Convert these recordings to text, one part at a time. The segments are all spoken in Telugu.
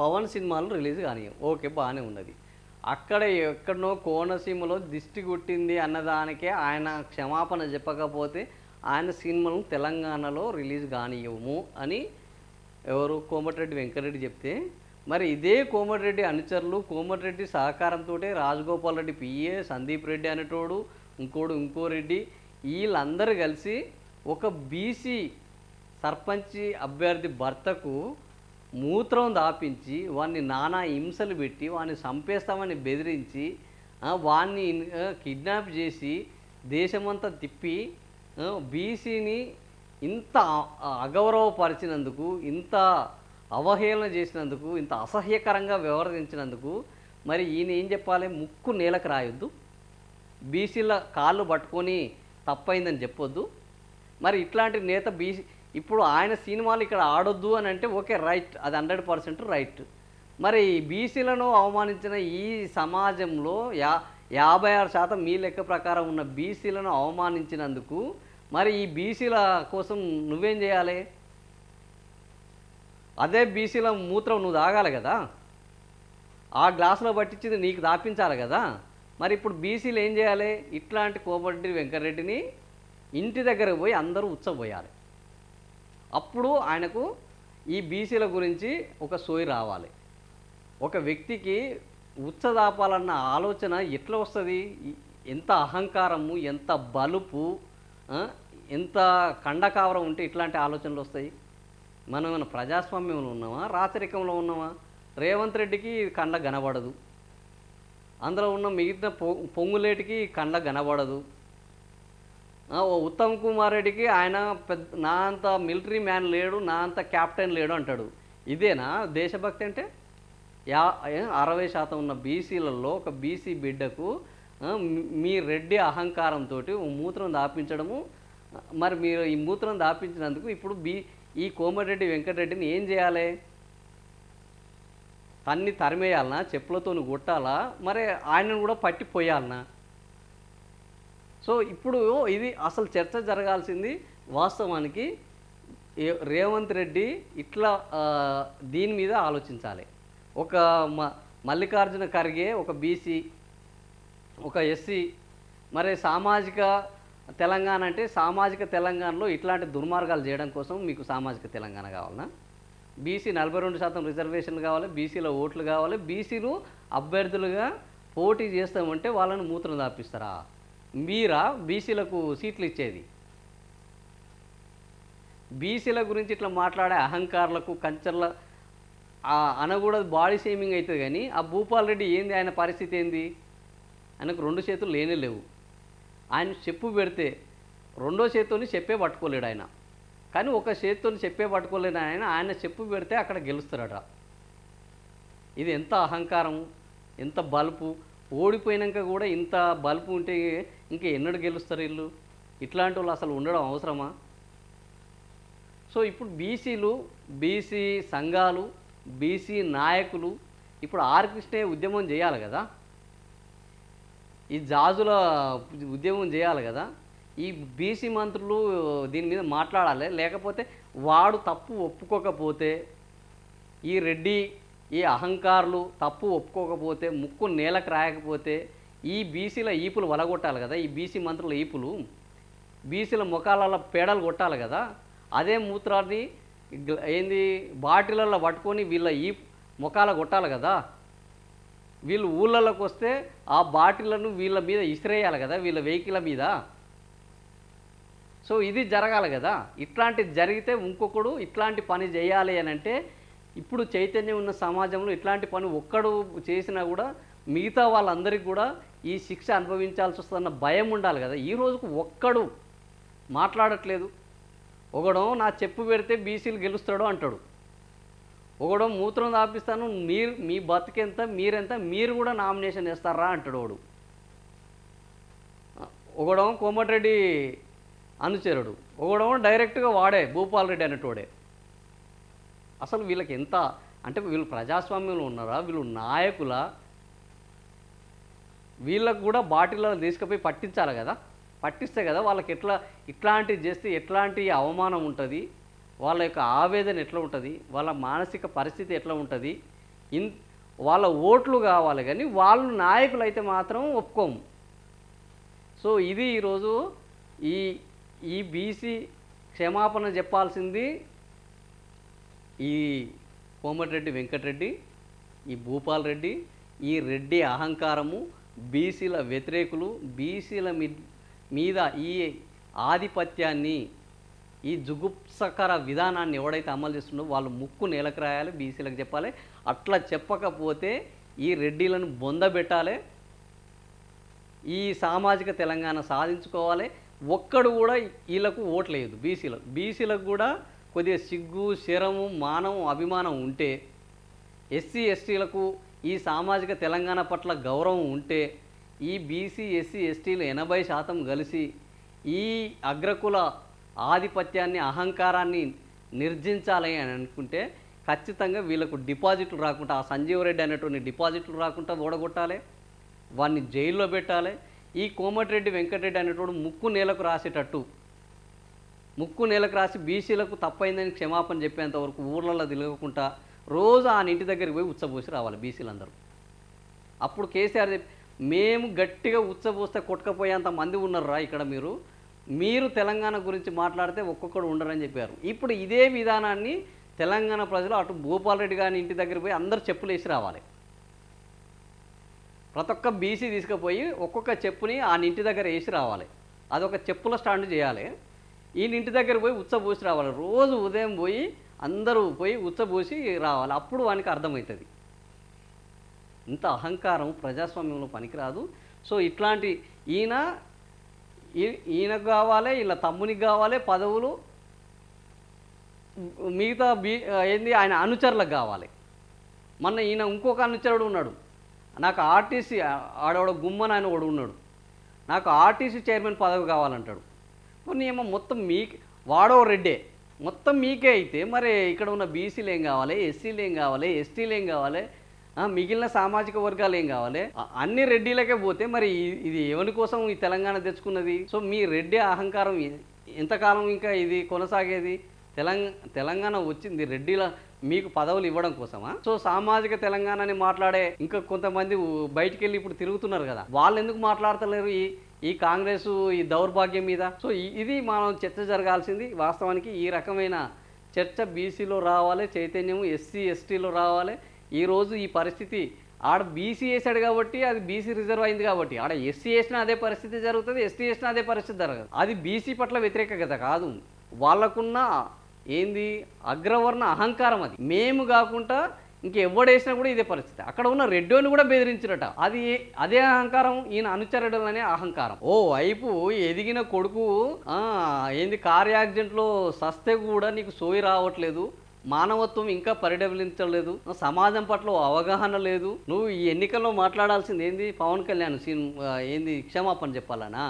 పవన్ సినిమాలు రిలీజ్ కానివ్వం. ఓకే, బాగానే ఉన్నది. అక్కడ ఎక్కడనో కోనసీమలో దిష్టి కొట్టింది అన్నదానికే ఆయన క్షమాపణ చెప్పకపోతే ఆయన సినిమాలను తెలంగాణలో రిలీజ్ కానివ్వము అని ఎవరు కోమటిరెడ్డి వెంకటరెడ్డి చెప్తే, మరి ఇదే కోమటిరెడ్డి అనుచరులు కోమటిరెడ్డి సహకారంతో రాజగోపాల్ రెడ్డి పిఏ, సందీప్ రెడ్డి అనేటోడు, ఇంకో రెడ్డి, వీళ్ళందరూ కలిసి ఒక బీసీ సర్పంచి అభ్యర్థి భర్తకు మూత్రం దాపించి వాడిని నానా హింసలు పెట్టి వాడిని చంపేస్తామని బెదిరించి వాడిని కిడ్నాప్ చేసి దేశమంతా తిప్పి బీసీని ఇంత అగౌరవపరిచినందుకు, ఇంత అవహేళన చేసినందుకు, ఇంత అసహ్యకరంగా వ్యవహరించినందుకు మరి ఈయన ఏం చెప్పాలి? ముక్కు నేలకు రాయొద్దు, బీసీల కాళ్ళు పట్టుకొని తప్పైందని చెప్పొద్దు. మరి ఇట్లాంటి నేత బీసీ ఇప్పుడు ఆయన సినిమాలు ఇక్కడ ఆడొద్దు అని అంటే ఓకే, రైట్, అది 100% రైట్. మరి బీసీలను అవమానించిన ఈ సమాజంలో 56% మీ లెక్క ప్రకారం ఉన్న బీసీలను అవమానించినందుకు మరి ఈ బీసీల కోసం నువ్వేం చేయాలి? అదే బీసీల మూత్రం నువ్వు తాగాలి కదా, ఆ గ్లాసులో పట్టించింది నీకు దాపించాలి కదా. మరి ఇప్పుడు బీసీలు ఏం చేయాలి? ఇట్లాంటి కోమటిరెడ్డి వెంకటరెడ్డిని ఇంటి దగ్గరకు పోయి అందరూ ఉచ్చబోయాలి. అప్పుడు ఆయనకు ఈ బీసీల గురించి ఒక సోయి రావాలి. ఒక వ్యక్తికి ఉచ్చదాపాలన్న ఆలోచన ఎట్లా వస్తుంది? ఎంత అహంకారము, ఎంత బలుపు, ఎంత కండకావరం ఉంటే ఇట్లాంటి ఆలోచనలు వస్తాయి? మనం ఏమైనా ప్రజాస్వామ్యంలో ఉన్నామా, రాచరికంలో ఉన్నామా? రేవంత్ రెడ్డికి కండ కనబడదు, అందులో ఉన్న మిగతా పొంగులేటికి కండ కనబడదు. ఉత్తమ్ కుమార్ రెడ్డికి ఆయన నా అంత మిలిటరీ మ్యాన్ లేడు, నా అంత క్యాప్టెన్ లేడు అంటాడు. ఇదేనా దేశభక్తి అంటే? 60% ఉన్న బీసీలలో ఒక బీసీ బిడ్డకు మీ రెడ్డి అహంకారంతో మూత్రం దాపించడము. మరి మీరు ఈ మూత్రం దాపించినందుకు ఇప్పుడు ఈ కోమటిరెడ్డి వెంకటరెడ్డిని ఏం చేయాలి? తన్ని తరిమేయాలనా, చెప్పులతో కొట్టాలా, మరి ఆయనను కూడా పట్టిపోయాలనా? సో ఇప్పుడు ఇది అసలు చర్చ జరగాల్సింది. వాస్తవానికి రేవంత్ రెడ్డి ఇట్లా దీని మీద ఆలోచించాలి. ఒక మల్లికార్జున ఖర్గే ఒక బీసీ, ఒక ఎస్సీ, మరి సామాజిక తెలంగాణ అంటే సామాజిక తెలంగాణలో ఇట్లాంటి దుర్మార్గాలు చేయడం కోసం మీకు సామాజిక తెలంగాణ కావాలన్నా? బీసీ 42% రిజర్వేషన్లు కావాలి, బీసీల ఓట్లు కావాలి, బీసీలు అభ్యర్థులుగా పోటీ చేస్తామంటే వాళ్ళని మూత్రం దాపిస్తారా? మీరా బీసీలకు సీట్లు ఇచ్చేది? బీసీల గురించి ఇట్లా మాట్లాడే అహంకారులకు కంచర్ల అనకూడదు, బాడీ షేమింగ్ అవుతుంది. కానీ ఆ భూపాల్ రెడ్డి ఏంది, ఆయన పరిస్థితి ఏంది? ఆయనకు 2 చేతులు లేనే లేవు. ఆయన చెప్పు పెడితే 2వ చేతితోని చెప్పే పట్టుకోలేడు ఆయన. కానీ ఒక చేతితో చెప్పే పట్టుకోలేడు ఆయన చెప్పు పెడితే అక్కడ గెలుస్తారట. ఇది ఎంత అహంకారం, ఎంత బలుపు! ఓడిపోయినాక కూడా ఇంత బలుపు ఉంటే ఇంకా ఎన్నడూ గెలుస్తారు వీళ్ళు? ఇట్లాంటి వాళ్ళు అసలు ఉండడం అవసరమా? సో ఇప్పుడు బీసీలు, బీసీ సంఘాలు, బీసీ నాయకులు ఇప్పుడు కృష్ణయ్య ఉద్యమం చేయాలి కదా, ఈ జాజుల ఉద్యమం చేయాలి కదా. ఈ బీసీ మంత్రులు దీని మీద మాట్లాడాలి. లేకపోతే వాడు తప్పు ఒప్పుకోకపోతే, ఈ రెడ్డి ఈ అహంకారులు తప్పు ఒప్పుకోకపోతే, ముక్కు నేలకు రాయకపోతే ఈ బీసీల ఈపులు వలగొట్టాలి కదా. ఈ బీసీ మంత్రుల ఈపులు బీసీల ముఖాలలో పేడలు కొట్టాలి కదా. అదే మూత్రాన్ని ఏంది బాటిళ్ళల్లో పట్టుకొని వీళ్ళ ముఖాల కొట్టాలి కదా. వీళ్ళు ఊళ్ళలోకి వస్తే ఆ బాటిళ్లను వీళ్ళ మీద ఇసిరేయాలి కదా, వీళ్ళ వెహికల్ మీద. సో ఇది జరగాలి కదా. ఇట్లాంటిది జరిగితే ఇంకొకడు ఇట్లాంటి పని చేయాలి అని అంటే, ఇప్పుడు చైతన్యం ఉన్న సమాజంలో ఇట్లాంటి పని ఒక్కడు చేసినా కూడా మిగతా వాళ్ళందరికీ కూడా ఈ శిక్ష అనుభవించాల్సి వస్తుందన్న భయం ఉండాలి కదా. ఈ రోజుకు ఒక్కడు మాట్లాడట్లేదు. ఒకడో నా చెప్పు పెడితే బీసీలు గెలుస్తాడు అంటాడు, ఒకడో మూత్రం దాపిస్తాను మీ బతికెంత మీరెంత మీరు కూడా నామినేషన్ వేస్తారా అంటాడు వాడు. ఒకడో కోమటిరెడ్డి అనుచరుడు, ఒకడో డైరెక్ట్గా వాడే భూపాల్ రెడ్డి అనేటోడే. అసలు వీళ్ళకి ఎంత అంటే వీళ్ళు ప్రజాస్వామ్యంలో ఉన్నారా, వీళ్ళు నాయకులా? వీళ్ళకు కూడా బాటిల్లో తీసుకుపోయి పట్టించాలి కదా. పట్టిస్తే కదా వాళ్ళకి ఇట్లాంటివి చేస్తే ఎట్లాంటి అవమానం ఉంటుంది, వాళ్ళ యొక్క ఆవేదన ఎట్లా ఉంటుంది, వాళ్ళ మానసిక పరిస్థితి ఎట్లా ఉంటుంది, ఇన్ వాళ్ళ ఓట్లు కావాలి కానీ వాళ్ళు నాయకులు అయితే మాత్రం ఒప్పుకోము. సో ఇది ఈరోజు ఈ ఈ బీసీ క్షమాపణ చెప్పాల్సింది ఈ కోమటిరెడ్డి వెంకటరెడ్డి, ఈ భూపాల్ రెడ్డి, ఈ రెడ్డి అహంకారము, బీసీల వ్యతిరేకులు, బీసీల మీద ఈ ఆధిపత్యాన్ని, ఈ జుగుప్సకర విధానాన్ని ఎవడైతే అమలు చేస్తుండో వాళ్ళు ముక్కు నేలకు రాయాలి, బీసీలకు చెప్పాలి. అట్లా చెప్పకపోతే ఈ రెడ్డిలను బొందబెట్టాలి, ఈ సామాజిక తెలంగాణ సాధించుకోవాలి. ఒక్కడు కూడా వీళ్ళకు ఓట్లేదు బీసీలకు కూడా కొద్దిగా సిగ్గు, శరము, మానవం, అభిమానం ఉంటే, ఎస్సీ ఎస్టీలకు ఈ సామాజిక తెలంగాణ పట్ల గౌరవం ఉంటే, ఈ బీసీ ఎస్సీ ఎస్టీలు 80% కలిసి ఈ అగ్రకుల ఆధిపత్యాన్ని, అహంకారాన్ని నిర్జించాలి అని అనుకుంటే ఖచ్చితంగా వీళ్ళకు డిపాజిట్లు రాకుండా, ఆ సంజీవ్ రెడ్డి అనేటువంటి డిపాజిట్లు రాకుండా ఓడగొట్టాలి, వాడిని జైల్లో పెట్టాలి. ఈ కోమటిరెడ్డి వెంకటరెడ్డి అనేటోడు ముక్కు నేలకు రాసేటట్టు, ముక్కు నేలకు రాసి బీసీలకు తప్పైందని క్షమాపణ చెప్పేంత వరకు ఊర్లలో తిరగకుండా రోజు ఆ ఇంటి దగ్గరికి పోయి ఉచ్చబోసి రావాలి బీసీలందరూ. అప్పుడు కేసీఆర్ మేము గట్టిగా ఉచ్చబోస్తే కొట్టుకపోయేంత మంది ఉన్నారా ఇక్కడ, మీరు తెలంగాణ గురించి మాట్లాడితే ఒక్కొక్కడు ఉండరని చెప్పారు. ఇప్పుడు ఇదే విధానాన్ని తెలంగాణ ప్రజలు అటు భూపాల్ రెడ్డి గారి ఇంటి దగ్గరికి పోయి అందరు చెప్పులు వేసి రావాలి. ప్రతి ఒక్క బీసీ తీసుకుపోయి ఒక్కొక్క చెప్పుని ఆ ఇంటి దగ్గర వేసి రావాలి. అదొక చెప్పుల స్టాండ్ చేయాలి. ఈ ఇంటి దగ్గర పోయి ఉచ్చబోసి రావాలి. రోజు ఉదయం పోయి అందరూ పోయి ఉచ్చబోసి రావాలి. అప్పుడు వానికి అర్థమవుతుంది. ఇంత అహంకారం ప్రజాస్వామ్యంలో పనికిరాదు. సో ఇట్లాంటి ఈయనకు కావాలి, ఇలా తమ్మునికి కావాలి పదవులు, మిగతా ఏంది ఆయన అనుచరులకు కావాలి. మొన్న ఈయన ఇంకొక అనుచరుడు ఉన్నాడు, నాకు ఆర్టీసీ ఆడవాడు గుమ్మని ఆయన వాడు ఉన్నాడు, నాకు ఆర్టీసీ చైర్మన్ పదవి కావాలంటాడు. కొన్ని ఏమో మొత్తం వాడో రెడ్డే, మొత్తం మీకే అయితే మరి ఇక్కడ ఉన్న బీసీలు ఏం కావాలి, ఎస్సీలు ఏం కావాలి, ఎస్టీలు ఏం కావాలి, మిగిలిన సామాజిక వర్గాలు ఏం కావాలి? అన్ని రెడ్డిలకే పోతే మరి ఇది ఎవరి కోసం ఈ తెలంగాణ తెచ్చుకున్నది? సో మీ రెడ్డి అహంకారం ఎంతకాలం ఇంకా ఇది కొనసాగేది? తెలంగాణ వచ్చింది రెడ్డిల మీకు పదవులు ఇవ్వడం కోసమా? సో సామాజిక తెలంగాణని మాట్లాడే ఇంకా కొంతమంది బయటికి వెళ్ళి ఇప్పుడు తిరుగుతున్నారు కదా, వాళ్ళు ఎందుకు మాట్లాడతలేరు ఈ కాంగ్రెస్ ఈ దౌర్భాగ్యం మీద? సో ఇది మనం చర్చ జరగాల్సింది. వాస్తవానికి ఈ రకమైన చర్చ బీసీలో రావాలి, చైతన్యం ఎస్సీ ఎస్టీలో రావాలి. ఈరోజు ఈ పరిస్థితి ఆడ బీసీ వేసాడు కాబట్టి అది బీసీ రిజర్వ్ అయింది కాబట్టి, ఆడ ఎస్సీ వేసినా అదే పరిస్థితి జరుగుతుంది, ఎస్టీ వేసినా అదే పరిస్థితి జరగదు. అది బీసీ పట్ల వ్యతిరేకత కాదు, వాళ్ళకున్న ఏంది అగ్రవర్ణ అహంకారం. అది మేము కాకుండా ఇంకెవ్వడేసినా కూడా ఇదే పరిస్థితి. అక్కడ ఉన్న రెడ్డోని కూడా బెదిరించినట, అదే అహంకారం ఈయన అనుచరులనే అహంకారం. ఓ వైపు ఎదిగిన కొడుకు ఏంది కార్ యాక్సిడెంట్లో సస్తే కూడా నీకు సోయి రావట్లేదు, మానవత్వం ఇంకా పరిడవిలించలేదు, సమాజం పట్ల అవగాహన లేదు. నువ్వు ఈ ఎన్నికల్లో మాట్లాడాల్సింది ఏంది? పవన్ కళ్యాణ్ ఏంది క్షమాపణ చెప్పాలనా?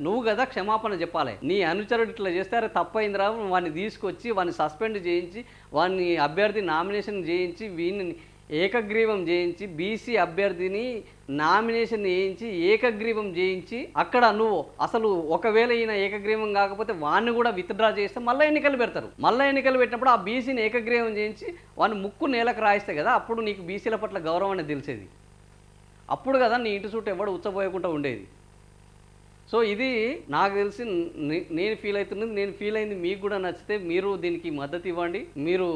నువ్వు కదా క్షమాపణ చెప్పాలి. నీ అనుచరుడు ఇట్లా చేస్తే తప్పైందిరా, వాడిని తీసుకొచ్చి వాడిని సస్పెండ్ చేయించి వాడిని అభ్యర్థి నామినేషన్ చేయించి వీడిని ఏకగ్రీవం చేయించి బీసీ అభ్యర్థిని నామినేషన్ చేయించి ఏకగ్రీవం చేయించి అక్కడ నువ్వు అసలు ఒకవేళ ఈయన ఏకగ్రీవం కాకపోతే వాడిని కూడా విత్డ్రా చేస్తే మళ్ళీ ఎన్నికలు పెడతారు. మళ్ళీ ఎన్నికలు పెట్టినప్పుడు ఆ బీసీని ఏకగ్రీవం చేయించి వాడిని ముక్కు నేలకు రాయిస్తే కదా అప్పుడు నీకు బీసీల పట్ల గౌరవం అనేది తెలిసేది. అప్పుడు కదా నీ ఇంటి చుట్టూ ఎవడు ఉచ్చబోయకుండా ఉండేది. సో ఇది నాకు తెలిసి నేను ఫీల్ అవుతున్నది, నేను ఫీల్ అయింది. మీకు కూడా నచ్చితే మీరు దీనికి మద్దతు ఇవ్వండి. మీరు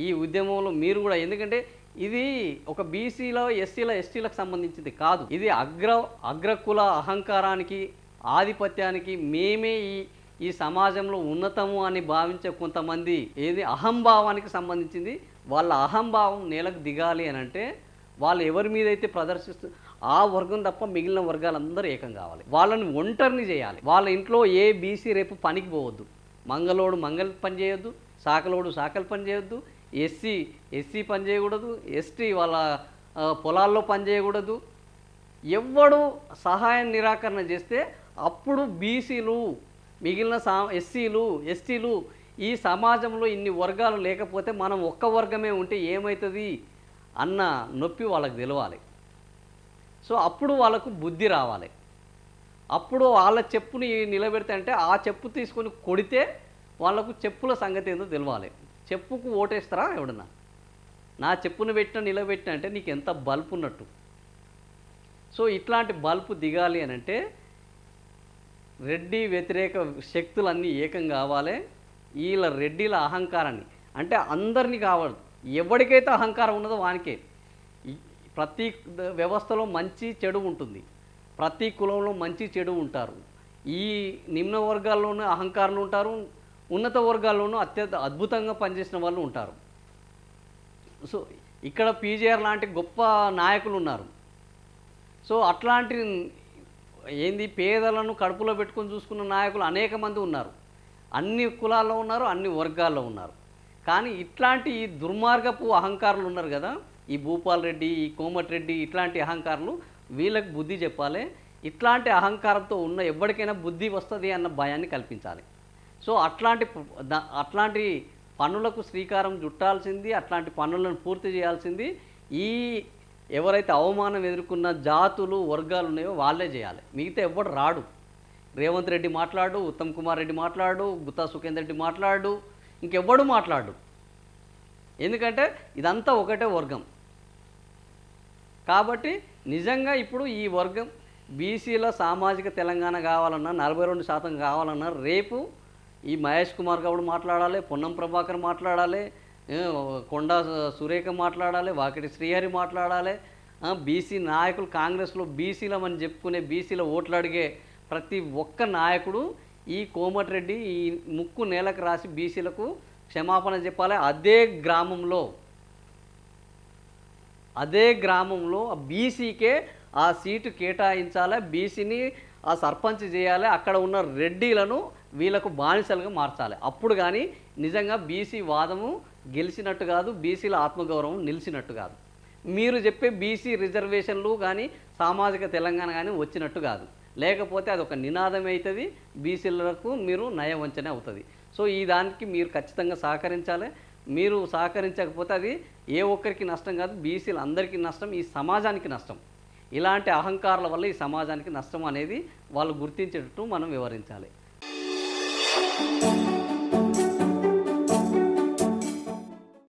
ఈ ఉద్యమంలో మీరు కూడా, ఎందుకంటే ఇది ఒక బీసీలో ఎస్సీల ఎస్టీలకు సంబంధించింది కాదు. ఇది అగ్రకుల అహంకారానికి ఆధిపత్యానికి మేమే ఈ సమాజంలో ఉన్నతము అని భావించే కొంతమంది ఏది అహంభావానికి సంబంధించింది. వాళ్ళ అహంభావం నేలకు దిగాలి అని అంటే వాళ్ళు ఎవరి మీద అయితే ప్రదర్శిస్తూ ఆ వర్గం తప్ప మిగిలిన వర్గాలందరూ ఏకం కావాలి. వాళ్ళని ఒంటరిని చేయాలి. వాళ్ళ ఇంట్లో ఏ బీసీ రేపు పనికి పోవద్దు, మంగళోడు మంగళ పని చేయొద్దు, సాకలోడు సాకలు పని చేయొద్దు, ఎస్సీ పని చేయకూడదు, ఎస్టీ వాళ్ళ పొలాల్లో పని చేయకూడదు. ఎవడు సహాయం నిరాకరణ చేస్తే అప్పుడు బీసీలు మిగిలిన ఎస్సీలు ఎస్టీలు ఈ సమాజంలో ఇన్ని వర్గాలు లేకపోతే మనం ఒక్క వర్గమే ఉంటే ఏమవుతుంది అన్న నొప్పి వాళ్ళకి తెలవాలి. సో అప్పుడు వాళ్ళకు బుద్ధి రావాలి. అప్పుడు వాళ్ళ చెప్పుని నిలబెడితే అంటే ఆ చెప్పు తీసుకొని కొడితే వాళ్ళకు చెప్పుల సంగతి ఏందో తెలవాలి. చెప్పుకు ఓటేస్తారా ఎవడన్నా? నా చెప్పును పెట్టిన నిలబెట్టిన అంటే నీకు ఎంత బల్పు ఉన్నట్టు. సో ఇట్లాంటి బల్పు దిగాలి అని అంటే రెడ్డి వ్యతిరేక శక్తులన్నీ ఏకం కావాలి. వీళ్ళ రెడ్డిల అహంకారాన్ని అంటే అందరినీ కావాలి, ఎవరికైతే అహంకారం ఉన్నదో వానికే. ప్రతి వ్యవస్థలో మంచి చెడు ఉంటుంది, ప్రతి కులంలో మంచి చెడు ఉంటారు. ఈ నిమ్న వర్గాల్లోనూ అహంకారులు ఉంటారు, ఉన్నత వర్గాల్లోనూ అత్యంత అద్భుతంగా పనిచేసిన వాళ్ళు ఉంటారు. సో ఇక్కడ పీజీఆర్ లాంటి గొప్ప నాయకులు ఉన్నారు. సో అట్లాంటి ఏంది పేదలను కడుపులో పెట్టుకొని చూసుకున్న నాయకులు అనేక మంది ఉన్నారు. అన్ని కులాల్లో ఉన్నారు, అన్ని వర్గాల్లో ఉన్నారు. కానీ ఇట్లాంటి ఈ దుర్మార్గపు అహంకారులు ఉన్నారు కదా, ఈ భూపాల్ రెడ్డి, ఈ కోమటిరెడ్డి, ఇట్లాంటి అహంకారులు, వీళ్ళకి బుద్ధి చెప్పాలి. ఇట్లాంటి అహంకారంతో ఉన్న ఎవరికైనా బుద్ధి వస్తుంది అన్న భయాన్ని కల్పించాలి. సో అట్లాంటి పనులకు శ్రీకారం చుట్టాల్సింది, అట్లాంటి పనులను పూర్తి చేయాల్సింది ఈ ఎవరైతే అవమానం ఎదుర్కొన్న జాతులు వర్గాలు ఉన్నాయో వాళ్ళే చేయాలి. మిగతా ఎవ్వడు రాడు. రేవంత్ రెడ్డి మాట్లాడు, ఉత్తమ్ కుమార్ రెడ్డి మాట్లాడు, గుత్తా సుఖేందర్ రెడ్డి మాట్లాడు, ఇంకెవ్వడు మాట్లాడు. ఎందుకంటే ఇదంతా ఒకటే వర్గం. కాబట్టి నిజంగా ఇప్పుడు ఈ వర్గం బీసీల సామాజిక తెలంగాణ కావాలన్నా, 42% కావాలన్నా రేపు ఈ మహేష్ కుమార్ గౌడ్ మాట్లాడాలి, పొన్నం ప్రభాకర్ మాట్లాడాలి, కొండా సురేఖ మాట్లాడాలి, వాకిటి శ్రీహరి మాట్లాడాలి. బీసీ నాయకులు కాంగ్రెస్లో బీసీలమని చెప్పుకునే బీసీల ఓట్లు అడిగే ప్రతి ఒక్క నాయకుడు ఈ కోమటిరెడ్డి ఈ ముక్కు నేలకు రాసి బీసీలకు క్షమాపణ చెప్పాలి. అదే గ్రామంలో బీసీకే ఆ సీటు కేటాయించాలి, బీసీని ఆ సర్పంచ్ చేయాలి, అక్కడ ఉన్న రెడ్డిలను వీళ్ళకు బానిసలుగా మార్చాలి. అప్పుడు కానీ నిజంగా బీసీ వాదము గెలిచినట్టు కాదు, బీసీల ఆత్మగౌరవం నిలిచినట్టు కాదు. మీరు చెప్పే బీసీ రిజర్వేషన్లు కానీ సామాజిక తెలంగాణ కానీ వచ్చినట్టు కాదు. లేకపోతే అది ఒక నినాదం అవుతుంది, బీసీలకు మీరు నయవంచనే అవుతుంది. సో ఈ దానికి మీరు ఖచ్చితంగా సహకరించాలి. మీరు సహకరించకపోతే అది ఏ ఒక్కరికి నష్టం కాదు, బీసీలు అందరికీ నష్టం, ఈ సమాజానికి నష్టం. ఇలాంటి అహంకారాల వల్ల ఈ సమాజానికి నష్టం అనేది వాళ్ళు గుర్తించేటట్టు మనం వివరించాలి.